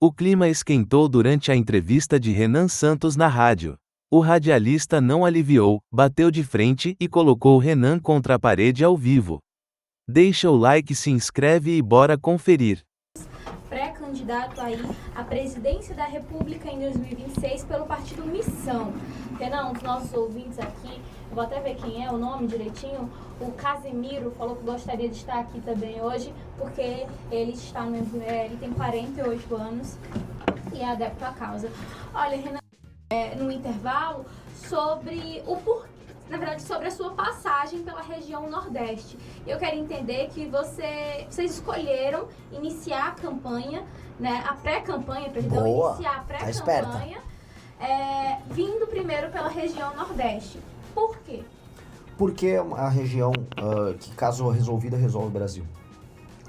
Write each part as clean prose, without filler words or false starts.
O clima esquentou durante a entrevista de Renan Santos na rádio. O radialista não aliviou, bateu de frente e colocou Renan contra a parede ao vivo. Deixa o like, se inscreve e bora conferir. Pré-candidato aí à presidência da República em 2026 pelo partido Missão. Renan, os nossos ouvintes aqui, eu vou até ver quem é o nome direitinho, o Casemiro falou que gostaria de estar aqui também hoje, porque ele tem 48 anos e é adepto à causa. Olha, Renan, no intervalo, sobre a sua passagem pela região Nordeste. Eu quero entender que vocês escolheram iniciar a campanha, né, a pré-campanha, perdão, Boa, iniciar a tá pré-campanha, vindo primeiro pela região Nordeste. Por quê? Porque é a região que, caso resolvida, resolve o Brasil.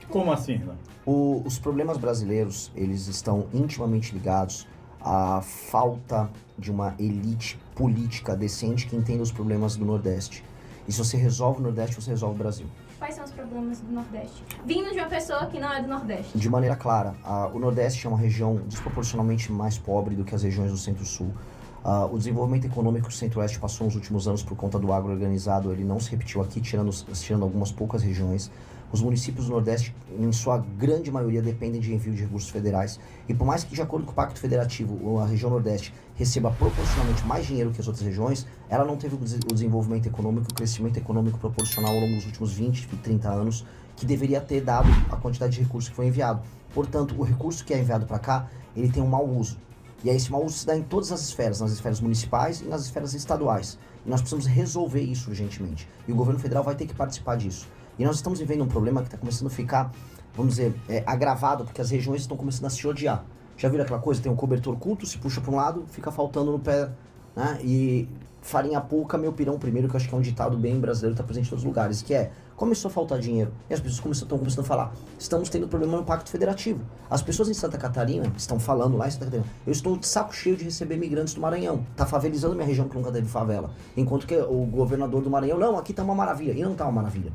Como assim, Renan? Os problemas brasileiros, eles estão intimamente ligados à falta de uma elite política decente que entenda os problemas do Nordeste. E se você resolve o Nordeste, você resolve o Brasil. Quais são os problemas do Nordeste? Vindo de uma pessoa que não é do Nordeste. De maneira clara, o Nordeste é uma região desproporcionalmente mais pobre do que as regiões do Centro-Sul. O desenvolvimento econômico que o Centro-Oeste passou nos últimos anos por conta do agro organizado, ele não se repetiu aqui, tirando algumas poucas regiões. Os municípios do Nordeste, em sua grande maioria, dependem de envio de recursos federais. E por mais que, de acordo com o Pacto Federativo, a região Nordeste receba proporcionalmente mais dinheiro que as outras regiões, ela não teve o desenvolvimento econômico, o crescimento econômico proporcional ao longo dos últimos 20, 30 anos, que deveria ter dado a quantidade de recursos que foi enviado. Portanto, o recurso que é enviado para cá, ele tem um mau uso. E aí esse mau uso se dá em todas as esferas, nas esferas municipais e nas esferas estaduais. E nós precisamos resolver isso urgentemente. E o governo federal vai ter que participar disso. E nós estamos vivendo um problema que está começando a ficar, vamos dizer, agravado, porque as regiões estão começando a se odiar. Já viram aquela coisa? Tem um cobertor curto, se puxa para um lado, fica faltando no pé, né? E farinha pouca, meu pirão primeiro, que eu acho que é um ditado bem brasileiro, está presente em todos os lugares, que é, começou a faltar dinheiro, e as pessoas estão começando a falar, estamos tendo problema no Pacto Federativo. As pessoas em Santa Catarina estão falando lá em Santa Catarina, eu estou de saco cheio de receber imigrantes do Maranhão, tá favelizando minha região que nunca teve favela. Enquanto que o governador do Maranhão, não, aqui tá uma maravilha, e não tá uma maravilha.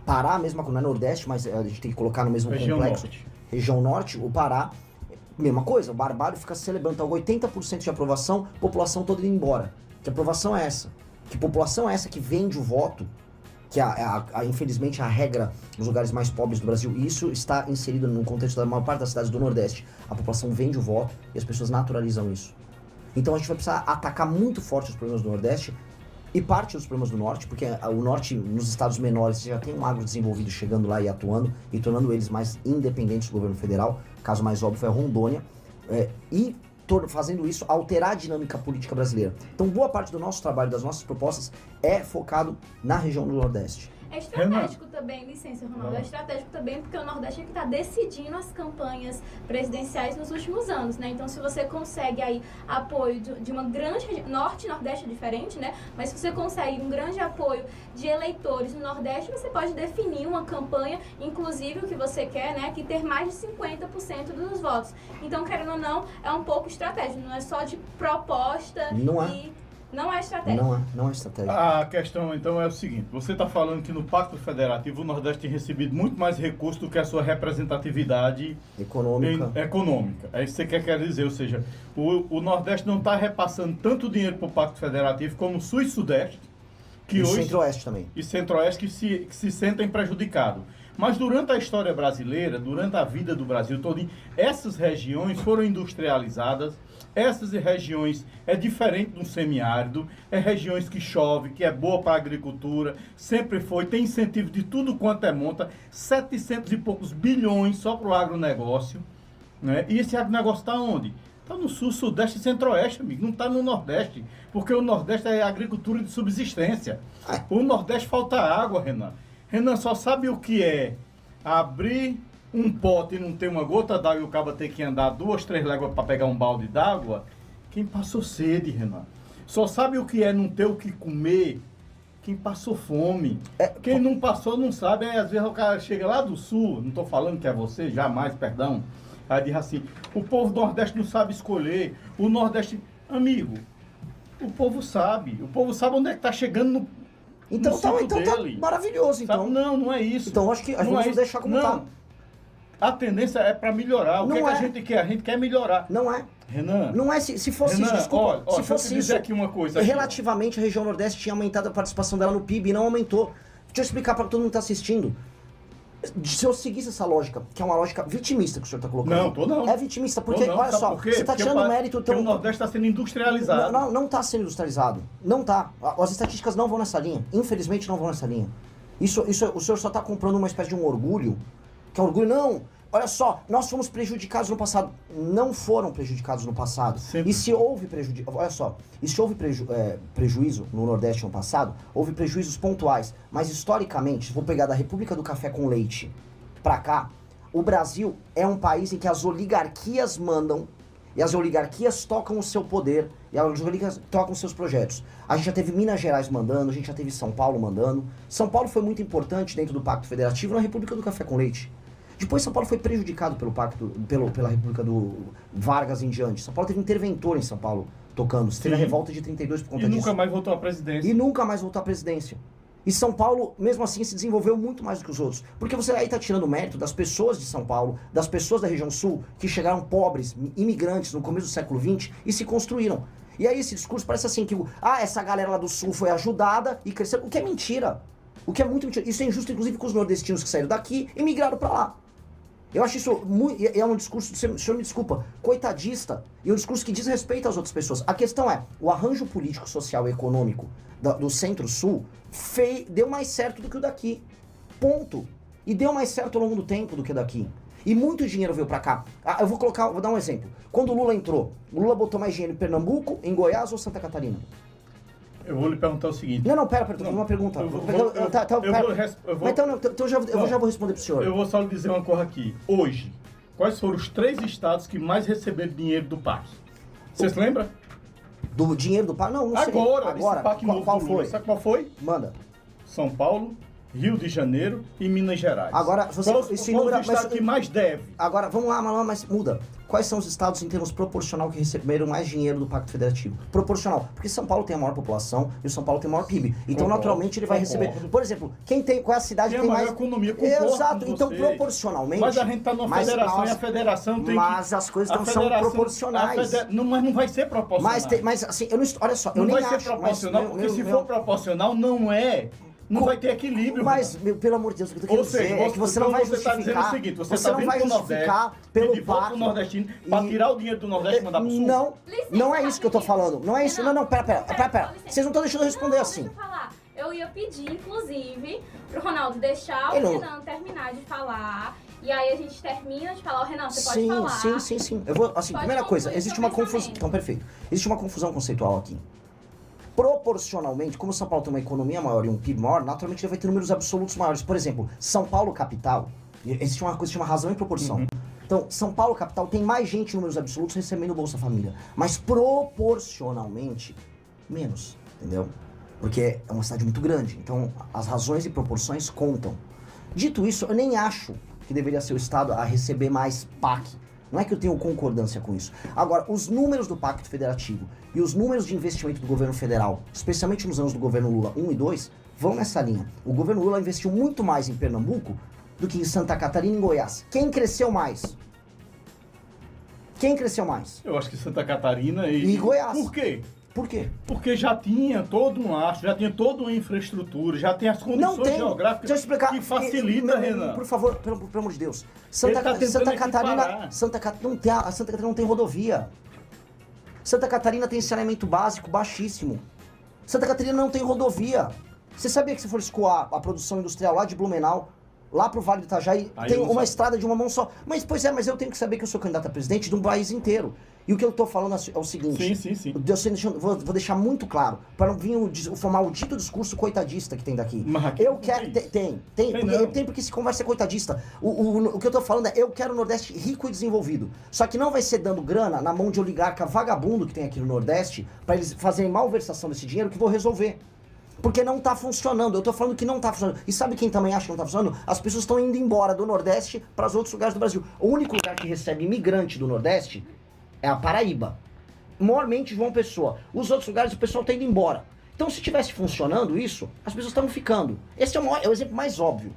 Pará, mesma coisa, não é Nordeste, mas a gente tem que colocar no mesmo Região complexo. Norte. Região Norte, o Pará, mesma coisa, o Barbário fica celebrando, tá 80% de aprovação, população toda indo embora. Que aprovação é essa? Que população é essa que vende o voto? Que infelizmente a regra nos lugares mais pobres do Brasil, e isso está inserido no contexto da maior parte das cidades do Nordeste. A população vende o voto e as pessoas naturalizam isso. Então a gente vai precisar atacar muito forte os problemas do Nordeste e parte dos problemas do Norte, porque o Norte, nos estados menores, já tem um agro desenvolvido chegando lá e atuando, e tornando eles mais independentes do governo federal. Caso mais óbvio é Rondônia. E fazendo isso, alterar a dinâmica política brasileira. Então, boa parte do nosso trabalho, das nossas propostas, é focado na região do Nordeste. É estratégico também, licença, Ronaldo, é estratégico também porque o Nordeste é que está decidindo as campanhas presidenciais nos últimos anos, né? Então, se você consegue aí apoio de uma grande... Norte e Nordeste é diferente, né? Mas se você consegue um grande apoio de eleitores no Nordeste, você pode definir uma campanha, inclusive o que você quer, né? Que ter mais de 50% dos votos. Então, querendo ou não, é um pouco estratégico, não é só de proposta Não e... Não é estratégia. Não é estratégia. A questão, então, é o seguinte. Você está falando que no Pacto Federativo o Nordeste tem recebido muito mais recursos do que a sua representatividade econômica. É isso que você quer dizer. Ou seja, o Nordeste não está repassando tanto dinheiro para o Pacto Federativo como o Sul e Sudeste. E Centro-Oeste também. E Centro-Oeste que se sentem prejudicados. Mas durante a história brasileira, durante a vida do Brasil todo, essas regiões foram industrializadas. Essas regiões é diferente do semiárido, é regiões que chove, que é boa para a agricultura, sempre foi, tem incentivo de tudo quanto é monta, 700 e poucos bilhões só para o agronegócio, né? E esse agronegócio está onde? Está no sul, sudeste e centro-oeste, amigo, não está no nordeste, porque o nordeste é agricultura de subsistência. O nordeste falta água, Renan. Renan só sabe o que é abrir um pote e não ter uma gota d'água e o cabo ter que andar 2, 3 léguas para pegar um balde d'água, quem passou sede, Renan. Só sabe o que é não ter o que comer quem passou fome. Quem não passou não sabe. Aí, às vezes o cara chega lá do sul, não estou falando que é você, jamais, perdão. Aí diz assim, o povo do Nordeste não sabe escolher. O Nordeste, amigo, o povo sabe onde é que está chegando no Então tá maravilhoso, então. Sabe? Não é isso. Então acho que a gente vai deixar como tá. A tendência é para melhorar. O que, Não que a é. gente quer? A gente quer melhorar. Não é. Renan, Não é, se fosse Renan, isso, desculpa, ó, se fosse deixa eu te dizer isso, aqui uma coisa aqui, relativamente a região Nordeste tinha aumentado a participação dela no PIB e não aumentou. Deixa eu explicar para todo mundo que tá assistindo. Se eu seguisse essa lógica, que é uma lógica vitimista que o senhor tá colocando. Não, tô não. É vitimista, porque, Tô não, olha sabe só, por quê? você tá Porque tirando mérito... porque o Nordeste está sendo industrializado. Não tá sendo industrializado. Não tá. As estatísticas não vão nessa linha. Infelizmente não vão nessa linha. Isso, o senhor só tá comprando uma espécie de um orgulho, que é um orgulho, não... Olha só, nós fomos prejudicados no passado. Não foram prejudicados no passado. Sempre. E se houve olha só, e se houve prejuízo no Nordeste no passado, houve prejuízos pontuais. Mas historicamente, se vou pegar da República do Café com Leite pra cá, o Brasil é um país em que as oligarquias mandam, e as oligarquias tocam o seu poder, e as oligarquias tocam os seus projetos. A gente já teve Minas Gerais mandando, a gente já teve São Paulo mandando. São Paulo foi muito importante dentro do Pacto Federativo na República do Café com Leite. Depois São Paulo foi prejudicado pela República do Vargas em diante. São Paulo teve interventor em São Paulo tocando. Teve a revolta de 32 por conta disso. E nunca mais voltou à presidência. E nunca mais voltou à presidência. E São Paulo, mesmo assim, se desenvolveu muito mais do que os outros. Porque você aí tá tirando mérito das pessoas de São Paulo, das pessoas da região sul, que chegaram pobres, imigrantes no começo do século XX e se construíram. E aí esse discurso parece assim, que essa galera lá do sul foi ajudada e cresceu. O que é mentira. O que é muito mentira. Isso é injusto, inclusive, com os nordestinos que saíram daqui e migraram pra lá. Eu acho isso muito... É um discurso, o senhor me desculpa, coitadista. E um discurso que diz respeito às outras pessoas. A questão é, o arranjo político, social e econômico do Centro-Sul deu mais certo do que o daqui. Ponto. E deu mais certo ao longo do tempo do que o daqui. E muito dinheiro veio pra cá. Vou dar um exemplo. Quando o Lula entrou, o Lula botou mais dinheiro em Pernambuco, em Goiás ou Santa Catarina? Eu vou lhe perguntar o seguinte. Não, pera, tô fazendo uma pergunta. Então já vou responder pro senhor. Eu vou só lhe dizer uma coisa aqui. Hoje, quais foram os 3 estados que mais receberam dinheiro do PAC? Você se lembra? Do dinheiro do PAC? Não sei. Agora, esse PAC novo qual do Lula. foi? Sabe qual foi? Manda. São Paulo, Rio de Janeiro e Minas Gerais. Agora, você... Qual o estado que mais deve? Agora, vamos lá, mas muda. Quais são os estados em termos proporcional que receberam mais dinheiro do Pacto Federativo? Proporcional. Porque São Paulo tem a maior população e o São Paulo tem o maior PIB. Então, naturalmente, ele vai receber... Por exemplo, qual é a cidade que tem mais... economia, exato. Então, proporcionalmente... Mas a gente tá numa federação e a federação tem Mas as coisas não são proporcionais. Mas não vai ser proporcional. Mas assim, olha só, eu não nem acho... Não vai ser proporcional, porque se for proporcional, não vai ter equilíbrio. Mas, pelo amor de Deus, o que eu tô querendo dizer é que você não vai justificar... Você está dizendo o seguinte, você não vai justificar pelo pacto... nordestino para tirar o dinheiro do Nordeste e mandar pro Sul? Não é isso que eu tô falando. Não é isso. Não, pera. Vocês não estão deixando eu responder assim. Deixa eu falar. Eu ia pedir, inclusive, pro Ronaldo deixar o Renan terminar de falar. E aí a gente termina de falar. Renan, você pode falar. Sim. Eu vou, assim, primeira coisa, existe uma confusão... Então, perfeito. Existe uma confusão conceitual aqui. Proporcionalmente, como São Paulo tem uma economia maior e um PIB maior, naturalmente ele vai ter números absolutos maiores. Por exemplo, São Paulo capital, existe uma coisa que chama razão e proporção. Então, São Paulo capital tem mais gente em números absolutos recebendo Bolsa Família, mas proporcionalmente menos, entendeu? Porque é uma cidade muito grande, então as razões e proporções contam. Dito isso, eu nem acho que deveria ser o Estado a receber mais PAC. Não é que eu tenho concordância com isso. Agora, os números do Pacto Federativo e os números de investimento do governo federal, especialmente nos anos do governo Lula 1 e 2, vão nessa linha. O governo Lula investiu muito mais em Pernambuco do que em Santa Catarina e em Goiás. Quem cresceu mais? Eu acho que Santa Catarina e Goiás. Por quê? Por quê? Porque já tinha todo um astro, já tinha toda uma infraestrutura, já tem as condições geográficas que facilita, Renan. Por favor, pelo amor de Deus. Santa Catarina não tem rodovia. Santa Catarina tem saneamento básico baixíssimo. Santa Catarina não tem rodovia. Você sabia que se for escoar a produção industrial lá de Blumenau, lá pro Vale do Itajaí, tem uma estrada de uma mão só. Mas eu tenho que saber que eu sou candidato a presidente de um país inteiro. E o que eu tô falando é o seguinte... Sim. Vou deixar muito claro, para não vir o maldito discurso coitadista que tem daqui. Eu quero... Tem porque se conversa é coitadista. O que eu tô falando é, eu quero o Nordeste rico e desenvolvido. Só que não vai ser dando grana na mão de oligarca vagabundo que tem aqui no Nordeste, para eles fazerem malversação desse dinheiro, que vou resolver. Porque não tá funcionando, eu tô falando que não tá funcionando. E sabe quem também acha que não tá funcionando? As pessoas estão indo embora do Nordeste para os outros lugares do Brasil. O único lugar que recebe imigrante do Nordeste é a Paraíba. Maiormente João Pessoa. Os outros lugares o pessoal tá indo embora. Então se tivesse funcionando isso, as pessoas estavam ficando. Esse é o exemplo mais óbvio.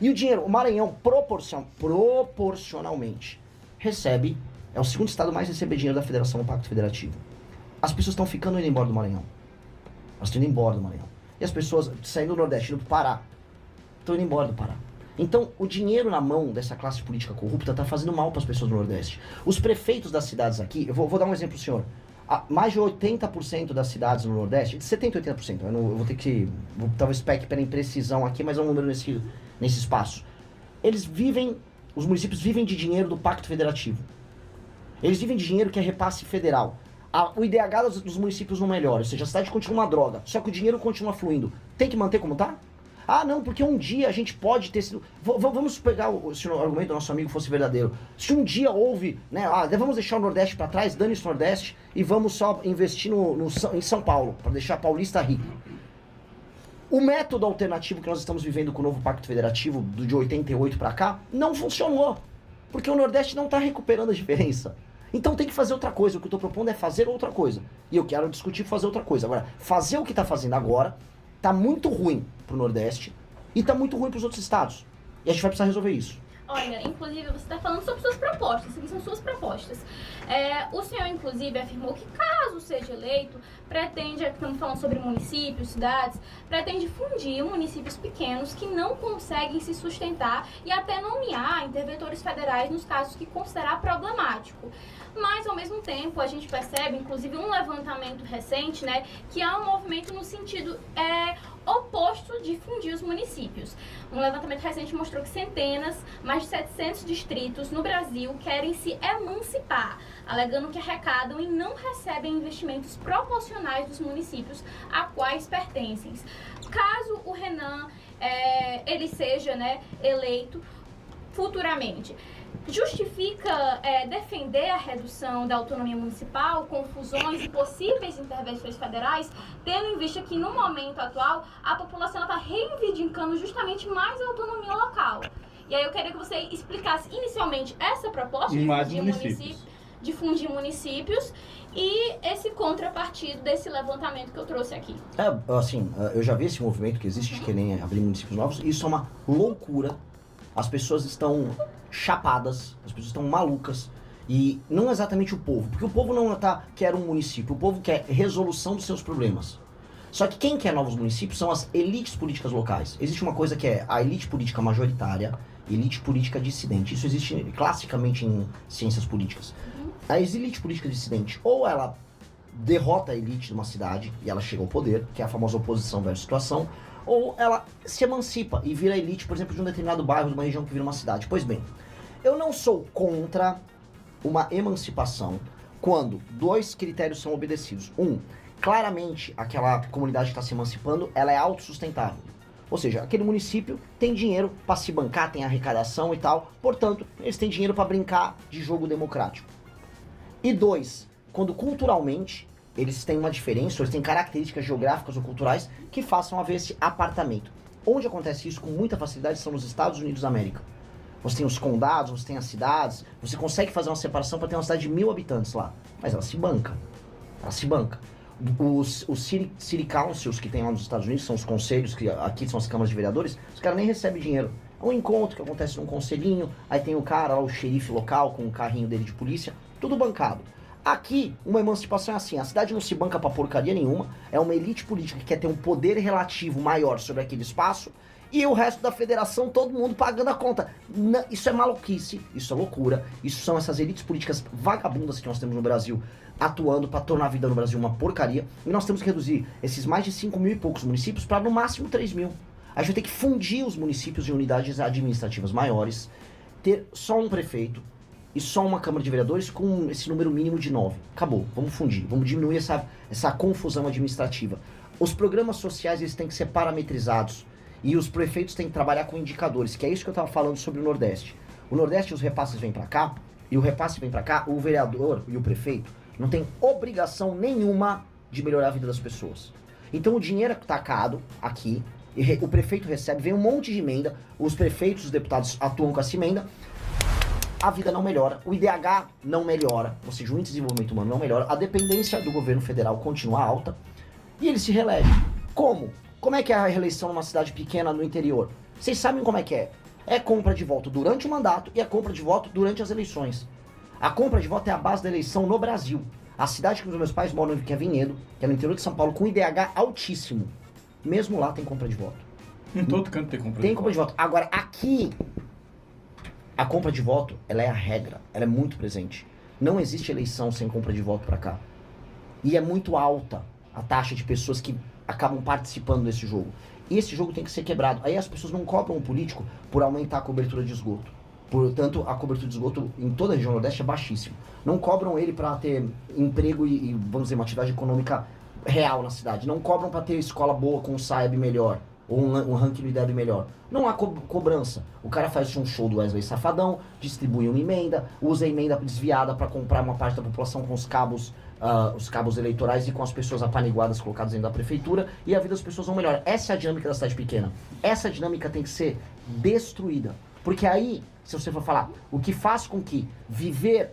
E o dinheiro, o Maranhão, proporcionalmente, recebe, é o segundo estado mais a receber dinheiro da federação no Pacto Federativo. As pessoas estão ficando indo embora do Maranhão. Elas estão indo embora do Maranhão. E as pessoas saindo do Nordeste, indo pro Pará, estão indo embora do Pará. Então, o dinheiro na mão dessa classe política corrupta está fazendo mal para as pessoas do Nordeste. Os prefeitos das cidades aqui, eu vou dar um exemplo pro senhor. Mais de 80% das cidades no Nordeste, 70% e 80%, eu vou ter que, talvez peque pela imprecisão aqui, mas é um número nesse espaço. Os municípios vivem de dinheiro do Pacto Federativo. Eles vivem de dinheiro que é repasse federal. O IDH dos municípios não melhora, ou seja, a cidade continua uma droga, só que o dinheiro continua fluindo. Tem que manter como tá? Ah, não, porque um dia a gente pode ter sido... Vamos pegar se o argumento do nosso amigo fosse verdadeiro. Se um dia houve, né, vamos deixar o Nordeste para trás, dane-se o Nordeste, e vamos só investir em São Paulo, para deixar paulista rico. O método alternativo que nós estamos vivendo com o novo Pacto Federativo, de 88 para cá, não funcionou. Porque o Nordeste não está recuperando a diferença. Então tem que fazer outra coisa. O que eu estou propondo é fazer outra coisa. E eu quero discutir fazer outra coisa. Agora, fazer o que está fazendo agora tá muito ruim pro Nordeste e tá muito ruim pros outros estados. E a gente vai precisar resolver isso. Olha, inclusive você está falando sobre suas propostas, que são suas propostas. O senhor, inclusive, afirmou que caso seja eleito, pretende, estamos falando sobre municípios, cidades, pretende fundir municípios pequenos que não conseguem se sustentar e até nomear interventores federais nos casos que considerar problemático. Mas, ao mesmo tempo, a gente percebe, inclusive, um levantamento recente, né, que há um movimento no sentido oposto de fundir os municípios. Um levantamento recente mostrou que mais de 700 distritos no Brasil querem se emancipar, alegando que arrecadam e não recebem investimentos proporcionais dos municípios a quais pertencem. Caso o Renan ele seja, né, eleito futuramente, justifica defender a redução da autonomia municipal, confusões e possíveis intervenções federais, tendo em vista que no momento atual a população está reivindicando justamente mais a autonomia local. E aí eu queria que você explicasse inicialmente essa proposta de fundir municípios e esse contrapartido desse levantamento que eu trouxe aqui. Eu já vi esse movimento que existe de querer abrir municípios novos, e isso é uma loucura. As pessoas estão chapadas, as pessoas estão malucas, e não exatamente o povo, porque o povo não quer um município, o povo quer resolução dos seus problemas. Só que quem quer novos municípios são as elites políticas locais. Existe uma coisa que é a elite política majoritária, elite política dissidente. Isso existe classicamente em ciências políticas. A elite política dissidente, ou ela derrota a elite de uma cidade e ela chega ao poder, que é a famosa oposição versus situação, ou ela se emancipa e vira elite, por exemplo, de um determinado bairro, de uma região que vira uma cidade. Pois bem, eu não sou contra uma emancipação quando dois critérios são obedecidos. Claramente aquela comunidade que está se emancipando, ela é autossustentável. Ou seja, aquele município tem dinheiro para se bancar, tem arrecadação e tal, portanto, eles têm dinheiro para brincar de jogo democrático. E 2, quando culturalmente eles têm uma diferença, eles têm características geográficas ou culturais que façam haver esse apartamento. Onde acontece isso com muita facilidade são nos Estados Unidos da América. Você tem os condados, você tem as cidades, você consegue fazer uma separação para ter uma cidade de 1000 habitantes lá, mas ela se banca. Os City Councils que tem lá nos Estados Unidos, são os conselhos, que aqui são as câmaras de vereadores, os caras nem recebem dinheiro. É um encontro que acontece num conselhinho, aí tem o cara lá, o xerife local, com o carrinho dele de polícia, tudo bancado. Aqui, uma emancipação é assim, a cidade não se banca pra porcaria nenhuma, é uma elite política que quer ter um poder relativo maior sobre aquele espaço, e o resto da federação, todo mundo pagando a conta. Isso é maluquice, isso é loucura, isso são essas elites políticas vagabundas que nós temos no Brasil, atuando para tornar a vida no Brasil uma porcaria, e nós temos que reduzir esses mais de 5.000 e poucos municípios para no máximo 3.000. A gente vai ter que fundir os municípios em unidades administrativas maiores, ter só um prefeito e só uma Câmara de Vereadores com esse número mínimo de 9. Acabou, vamos fundir, vamos diminuir essa confusão administrativa. Os programas sociais eles têm que ser parametrizados e os prefeitos têm que trabalhar com indicadores, que é isso que eu estava falando sobre o Nordeste. O Nordeste, os repasses vêm para cá, e o repasse vem para cá, o vereador e o prefeito não tem obrigação nenhuma de melhorar a vida das pessoas. Então o dinheiro é tacado aqui, o prefeito recebe, vem um monte de emenda, os prefeitos, os deputados atuam com essa emenda, a vida não melhora, o IDH não melhora, ou seja, o índice de desenvolvimento humano não melhora, a dependência do governo federal continua alta, e ele se reelege. Como? Como é que é a reeleição numa cidade pequena no interior? Vocês sabem como é que é? É compra de voto durante o mandato e é compra de voto durante as eleições. A compra de voto é a base da eleição no Brasil. A cidade que os meus pais moram, que é Vinhedo, que é no interior de São Paulo, com IDH altíssimo. Mesmo lá tem compra de voto. Em todo canto tem compra Tem de compra de voto. Agora, aqui, a compra de voto, ela é a regra. Ela é muito presente. Não existe eleição sem compra de voto pra cá. E é muito alta a taxa de pessoas que acabam participando desse jogo. E esse jogo tem que ser quebrado. Aí as pessoas não cobram o político por aumentar a cobertura de esgoto. Portanto, a cobertura de esgoto em toda a região Nordeste é baixíssima. Não cobram ele para ter emprego e, vamos dizer, uma atividade econômica real na cidade. Não cobram para ter escola boa com um SAEB melhor, ou um ranking do IDEB melhor. Não há cobrança. O cara faz um show do Wesley Safadão, distribui uma emenda, usa a emenda desviada para comprar uma parte da população com os cabos eleitorais e com as pessoas apaniguadas colocadas dentro da prefeitura, e a vida das pessoas não melhora. Essa é a dinâmica da cidade pequena. Essa dinâmica tem que ser destruída. Porque aí, se você for falar, o que faz com que viver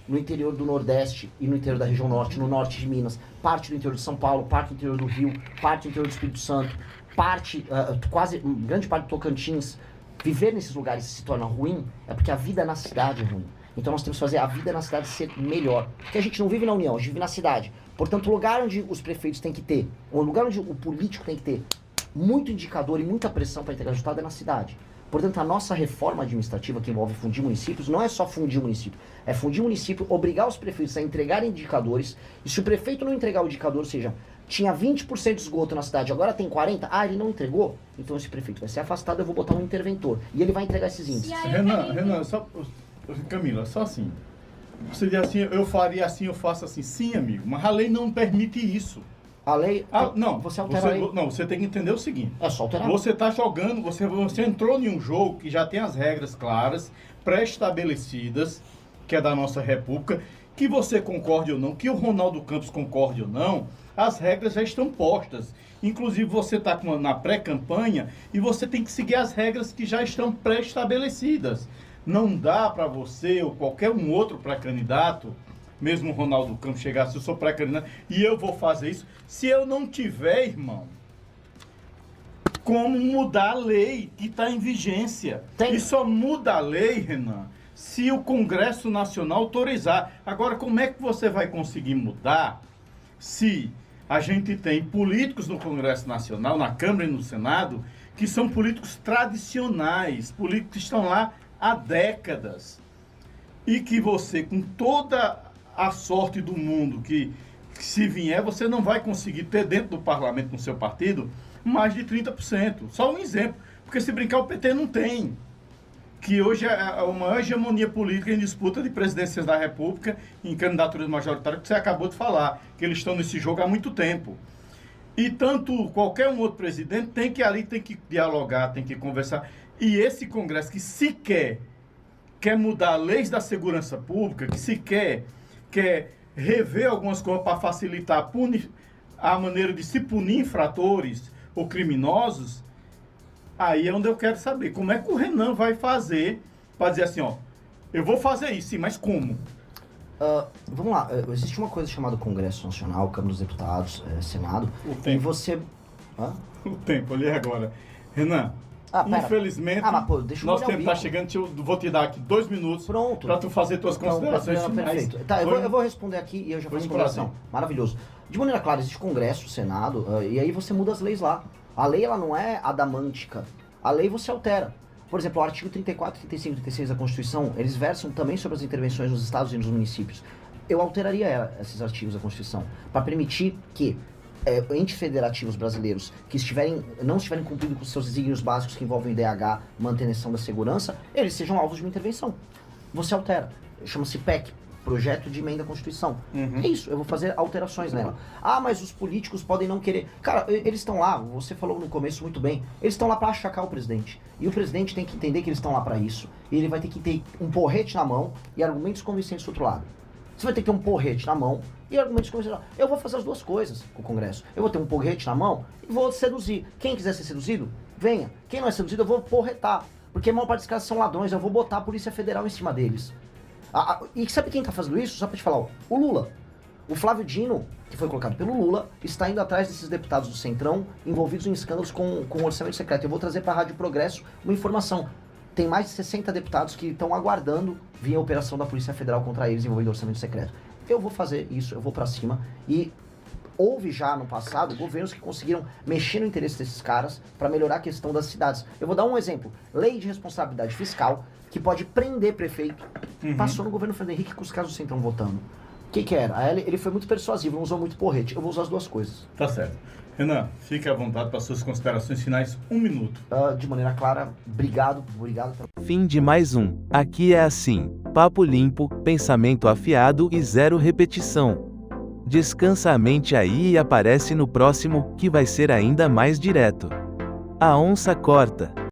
no interior do Nordeste e no interior da região Norte, no Norte de Minas, parte do interior de São Paulo, parte do interior do Rio, parte do interior do Espírito Santo, grande parte do Tocantins, viver nesses lugares se torna ruim, é porque a vida na cidade é ruim. Então nós temos que fazer a vida na cidade ser melhor. Porque a gente não vive na União, a gente vive na cidade. Portanto, o lugar onde os prefeitos têm que ter, o lugar onde o político tem que ter muito indicador e muita pressão para entregar resultado é na cidade. Portanto, a nossa reforma administrativa, que envolve fundir municípios, não é só fundir município. É fundir município, obrigar os prefeitos a entregarem indicadores. E se o prefeito não entregar o indicador, ou seja, tinha 20% de esgoto na cidade, agora tem 40%, ele não entregou? Então esse prefeito vai ser afastado, eu vou botar um interventor. E ele vai entregar esses índices. Renan, Camila, só assim. Você diz assim, eu faria assim, eu faço assim. Sim, amigo, mas a lei não permite isso. A lei... não, você altera a lei. Não, você tem que entender o seguinte. É só alterar. Você está jogando, você entrou em um jogo que já tem as regras claras, pré-estabelecidas, que é da nossa república, que você concorde ou não, que o Ronaldo Campos concorde ou não, as regras já estão postas. Inclusive você está na pré-campanha e você tem que seguir as regras que já estão pré-estabelecidas. Não dá para você ou qualquer um outro pré-candidato, mesmo o Ronaldo Campos chegar, se eu sou pré-candidato e eu vou fazer isso, se eu não tiver, irmão, como mudar a lei que está em vigência. E só muda a lei, Renan, se o Congresso Nacional autorizar. Agora, como é que você vai conseguir mudar se a gente tem políticos no Congresso Nacional, na Câmara e no Senado, que são políticos tradicionais, políticos que estão lá há décadas, e que você, com toda a sorte do mundo, que se vier, você não vai conseguir ter dentro do parlamento, no seu partido, mais de 30%. Só um exemplo, porque se brincar o PT não tem, que hoje é a maior hegemonia política em disputa de presidências da República, em candidaturas majoritárias, que você acabou de falar, que eles estão nesse jogo há muito tempo. E tanto qualquer um outro presidente tem que dialogar, tem que conversar. E esse Congresso que sequer quer mudar leis da segurança pública, que sequer quer rever algumas coisas para facilitar a maneira de se punir infratores ou criminosos, aí é onde eu quero saber como é que o Renan vai fazer para dizer assim, eu vou fazer isso, sim, mas como? Vamos lá, existe uma coisa chamada Congresso Nacional, Câmara dos Deputados, Senado, e você... O tempo ali agora. Renan, infelizmente, nosso tempo está chegando, eu vou te dar aqui 2 minutos para tu fazer tuas considerações finais. Perfeito. Tá, eu vou responder aqui e eu já faço a consideração. Maravilhoso. De maneira clara, existe Congresso, Senado, e aí você muda as leis lá. A lei, ela não é adamântica. A lei você altera. Por exemplo, o artigo 34, 35 e 36 da Constituição, eles versam também sobre as intervenções nos estados e nos municípios. Eu alteraria esses artigos da Constituição para permitir que entes federativos brasileiros que não estiverem cumprindo com os seus desígnios básicos que envolvem o IDH, manutenção da segurança, eles sejam alvos de uma intervenção. Você altera. Chama-se PEC, Projeto de Emenda à Constituição. É isso, eu vou fazer alterações nela. Mas os políticos podem não querer. Cara, eles estão lá, você falou no começo muito bem, eles estão lá para achacar o presidente. E o presidente tem que entender que eles estão lá para isso. E ele vai ter que ter um porrete na mão e argumentos convincentes do outro lado. Você vai ter que ter um porrete na mão e argumentos convincentes. Eu vou fazer as duas coisas com o Congresso. Eu vou ter um porrete na mão e vou seduzir. Quem quiser ser seduzido, venha. Quem não é seduzido, eu vou porretar. Porque a maior parte dos caras são ladrões, eu vou botar a Polícia Federal em cima deles. E sabe quem tá fazendo isso? Só pra te falar, o Lula. O Flávio Dino, que foi colocado pelo Lula, está indo atrás desses deputados do Centrão envolvidos em escândalos com orçamento secreto. Eu vou trazer pra Rádio Progresso uma informação. tem mais de 60 deputados que estão aguardando vir a operação da Polícia Federal contra eles envolvendo orçamento secreto. Eu vou fazer isso, eu vou pra cima. E houve já no passado governos que conseguiram mexer no interesse desses caras para melhorar a questão das cidades. Eu vou dar um exemplo. Lei de responsabilidade fiscal, que pode prender prefeito. Passou no governo Fernando Henrique com os casos do Centrão votando. O que era? Ele foi muito persuasivo, não usou muito porrete. Eu vou usar as duas coisas. Tá certo. Renan, fique à vontade para suas considerações finais. 1 minuto. De maneira clara, obrigado. Fim de mais um. Aqui é assim. Papo limpo, pensamento afiado e zero repetição. Descansa a mente aí e aparece no próximo, que vai ser ainda mais direto. A onça corta.